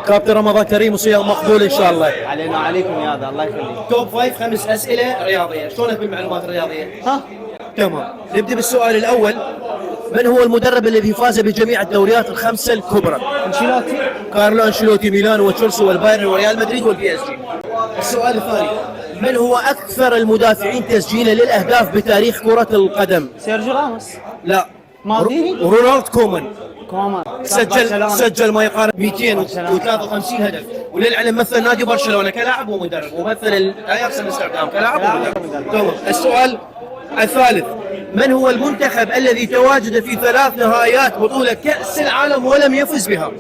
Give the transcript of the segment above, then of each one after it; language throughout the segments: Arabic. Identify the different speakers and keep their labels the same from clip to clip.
Speaker 1: كابتن رمضان كريم وصيام مقبول ان شاء الله.
Speaker 2: علينا وعليكم يا هذا، الله يخليك.
Speaker 1: توب 5 5 اسئله رياضيه، شلونك بالمعلومات الرياضيه؟
Speaker 2: ها
Speaker 1: تمام. نبدا بالسؤال الاول. من هو المدرب الذي فاز بجميع الدوريات الخمسه الكبرى؟
Speaker 2: انشيلوتي.
Speaker 1: كارلو انشيلوتي، ميلان وتشيلسي والبايرن وريال مدريد والبي اس جي. السؤال الثاني. من هو اكثر المدافعين تسجيلا للاهداف بتاريخ كره القدم؟
Speaker 2: سيرجيو راموس.
Speaker 1: لا.
Speaker 2: مالديني.
Speaker 1: رونالد كومان.
Speaker 2: كومان.
Speaker 1: سجل ما يقارب 253 هدف، وللعلم مثل نادي برشلونه كلاعب ومدرب، ومثل الاياكس امستردام كلاعب ومدرب. تمام. السؤال الثالث. من هو المنتخب الذي تواجد في 3 نهائيات بطولة كأس العالم ولم يفز بها؟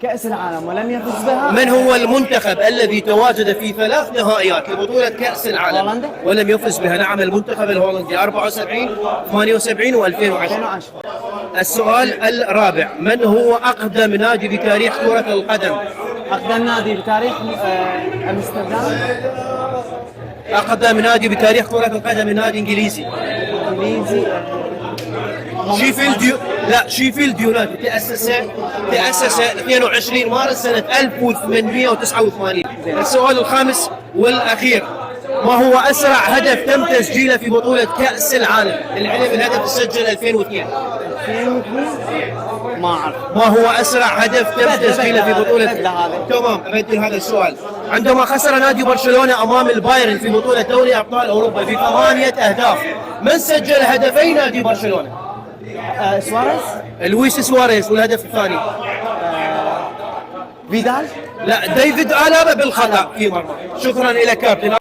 Speaker 2: كأس العالم ولم يفز بها.
Speaker 1: من هو المنتخب الذي تواجد في 3 نهائيات لبطولة كأس العالم
Speaker 2: هولندا؟
Speaker 1: ولم يفز بها؟ نعم، المنتخب الهولندي 74 78 و2010. السؤال الرابع. من هو أقدم نادي بتاريخ كرة القدم؟
Speaker 2: أقدم نادي بتاريخ أمستردام.
Speaker 1: أقدم نادي بتاريخ كرة القدم نادي إنجليزي.
Speaker 2: إنجليزي.
Speaker 1: شيفيلد يونايتد تأسس 22 مارس سنة 1889. السؤال الخامس والأخير. ما هو أسرع هدف تم تسجيله في بطولة كأس العالم؟ للعلم الهدف تسجل 2002.
Speaker 2: ما أعرف.
Speaker 1: ما هو أسرع هدف تم تسجيله في بطولة؟ تمام، أبدل هذا السؤال. عندما خسر نادي برشلونة أمام البايرن في بطولة دوري أبطال أوروبا ب8 أهداف، من سجل هدفي نادي برشلونة؟
Speaker 2: سواريز.
Speaker 1: لويس سواريز. والهدف الثاني؟
Speaker 2: فيدال.
Speaker 1: لا، ديفيد آلابا بالخطأ في مرمى. شكرا لك كابتن.